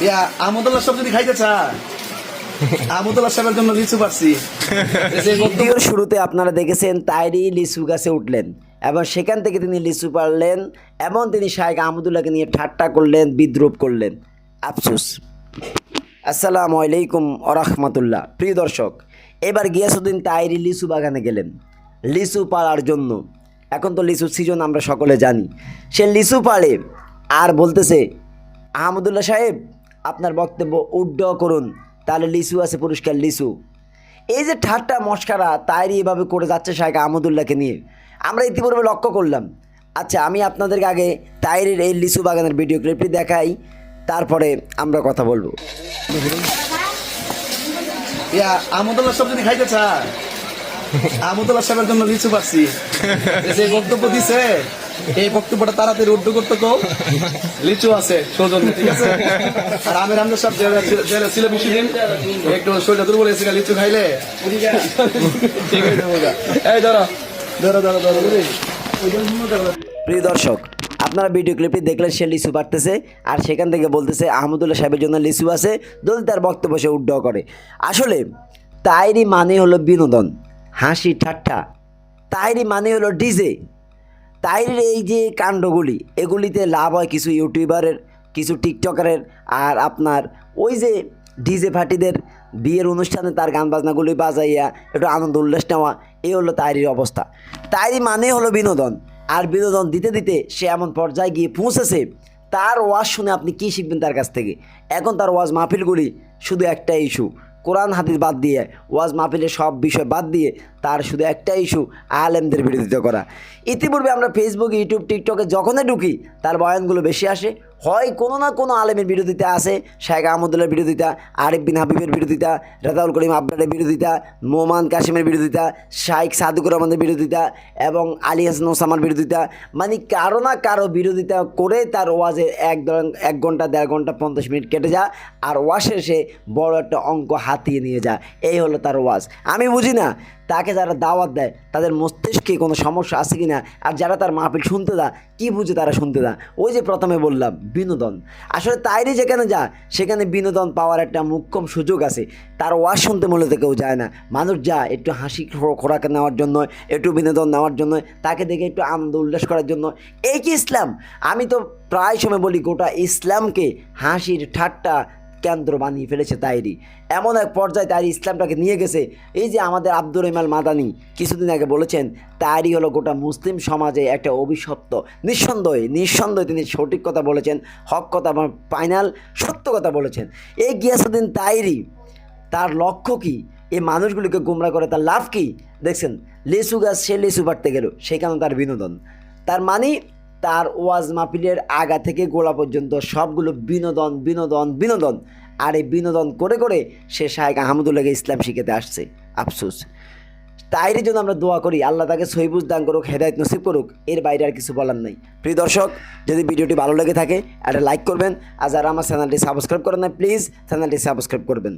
ইয়া আমদুল্লাহ সব যদি খাইতে চায় আমদুল্লাহ সাহেবের জন্য লিচু পাচ্ছি। ভিডিওর শুরুতে আপনারা দেখেছেন তাইরি লিচু গাছে উঠলেন এবং সেখান থেকে তিনি লিচু পারলেন এবং তিনি শায়েখ আহমদুল্লাহকে নিয়ে ঠাট্টা করলেন, বিদ্রুপ করলেন। আফসোস। আসসালামু আলাইকুম ওরহমতুল্লাহ। প্রিয় দর্শক, এবার গিয়াসউদ্দিন তাইরি লিচু বাগানে গেলেন লিচু পাড়ার জন্য। এখন তো লিচুর সিজন আমরা সকলে জানি। সে লিচু পাড়ে আর বলতেছে, আহমদুল্লাহ সাহেব আপনার বক্তব্য উড্ডাও করুন, তাহলে লিচু আছে পুরস্কার লিচু। এই যে ঠাট্টা মস্কারা তাইরি এভাবে করে যাচ্ছে শায়েখ আহমদুল্লাহকে নিয়ে, আমরা ইতিপূর্বে লক্ষ্য করলাম। আচ্ছা, আমি আপনাদেরকে আগে তাইরির এই লিচু বাগানের ভিডিও ক্লিপটি দেখাই, তারপরে আমরা কথা বলবো। ইয়া আমদুল্লাহ সব যদি খাইতে চায় আমদুল্লাহ সাহেবের জন্য লিচু পাচ্ছি। যে বক্তব্য দিছে এই বক্তব্যটা তাড়াতাড়ি উড্ড করতে কো, লিচু আছে সৌজন্য, ঠিক আছে। আর আমির হামজা সাহেব জেলে ছিল বেশি দিন, একটু শরীরটা দুর্বল হয়েছে, লিচু খাইলে ঠিক হয়ে যাবো। এই ধরো ধরো ধরো ধরো প্রিয় দর্শক, আপনারা ভিডিও ক্লিপটি দেখলেন, সে লিচু পারতেছে আর সেখান থেকে বলতেছে আহমদুল্লাহ সাহেবের জন্য লিচু আছে, যদি তার বক্তব্য সে উড্ডাও করে। আসলে তাইরি মানে হলো বিনোদন, হাসি ঠাট্টা। তাইরি মানে হলো ডিজে। তাইরির এই যে কাণ্ডগুলি, এগুলিতে লাভ হয় কিছু ইউটিউবারের, কিছু টিকটকারের, আর আপনার ওই যে ডিজে পার্টিদের বিয়ের অনুষ্ঠানে তার গান বাজনাগুলি বাজাইয়া একটু আনন্দ উল্লাস নেওয়া, এই হলো তাইরির অবস্থা। তাইরি মানে হলো বিনোদন, আর বিনোদন দিতে দিতে সে এমন পর্যায়ে গিয়ে পৌঁছেছে, তার ওয়াজ শুনে আপনি কী শিখবেন তার কাছ থেকে? এখন তার ওয়াজ মাহফিলগুলি শুধু একটা ইস্যু, কোরআন হাদিস বাদ দিয়ে, ওয়াজ মাহফিলের সব বিষয় বাদ দিয়ে তার শুধু একটা ইস্যু, আলেমদের বিরোধিতা করা। ইতিপূর্বে আমরা ফেসবুক, ইউটিউব, টিকটকে যখনই ঢুকি তার বয়ানগুলো বেশি আসে, হয় কোনো না কোনো আলেমের বিরোধিতা আছে, শায়েখ আহমদুল্লাহর বিরোধিতা, আরিফ বিন হাবিবের বিরোধিতা, রাজাউল করিম আবরারের বিরোধিতা, মোমান কাশিমের বিরোধিতা, শাইখ সাদুকুর রহমানের বিরোধিতা এবং আলী হাসান ওসামার বিরোধিতা। মানে কারো না কারো বিরোধিতা করে তার ওয়াজে 1 ঘন্টা 1.5 ঘন্টা 50 মিনিট কেটে যায়, আর ওয়াজ শেষে বড় একটা অঙ্ক হাতিয়ে নিয়ে যায়। এই হলো তার ওয়াজ। আমি বুঝি না তাকে যারা দাওয়াত দেয় তাদের মস্তিষ্কে কোনো সমস্যা আছে কি না, আর যারা তার মাহফিল শুনতে দেয় কী বুঝে তারা শুনতে দেয়? ওই যে প্রথমে বললাম বিনোদন। আসলে তাইরি যেখানে যায় সেখানে বিনোদন পাওয়ার একটা মোক্ষম সুযোগ আছে। তার ওয়াজ শুনতে মূলত কেউ যায় না, মানুষ যায় একটু হাসি খোরাক নেওয়ার জন্য, একটু বিনোদন নেওয়ার জন্য, তাকে দেখে একটু আনন্দ উল্লাস করার জন্য। এই কি ইসলাম? আমি তো প্রায় সময় বলি, গোটা ইসলামকে হাসির ঠাট্টা কেন্দ্র বানিয়ে ফেলেছে তাইরি। এমন এক পর্যায়ে তাইরি ইসলামটাকে নিয়ে গেছে। এই যে আমাদের আব্দুর রহমান মাদানী কিছুদিন আগে বলেছেন, তাইরি হলো গোটা মুসলিম সমাজে একটা অভিশপ্ত। নিঃসন্দেহে তিনি সঠিক কথা বলেছেন, হক কথা, ফাইনাল সত্য কথা বলেছেন। এই গিয়াসউদ্দিন তাইরি, তার লক্ষ্য কি? এই মানুষগুলিকে গোমরা করে তার লাভ কি? দেখছেন, লিচু গাছ, সে লিচু পাড়তে গেল, সেখানে তার বিনোদন। তার মানে তার ওয়াজ মাহফিলের আগা থেকে গোড়া পর্যন্ত সবগুলো বিনোদন বিনোদন বিনোদন। আর এই বিনোদন করে করে সে শায়েখ আহমদুল্লাহকে ইসলাম শিখাতে আসছে। আফসোস। তাইরি জন্য আমরা দোয়া করি, আল্লাহ তাকে সহিবুজ দান করুক, হেদায়েত নসিব করুক। এর বাইরে আর কিছু বলার নেই। প্রিয় দর্শক, যদি ভিডিওটি ভালো লেগে থাকে একটা লাইক করবেন, আর যারা আমার চ্যানেলটি সাবস্ক্রাইব করেন না, প্লিজ চ্যানেলটি সাবস্ক্রাইব করবেন।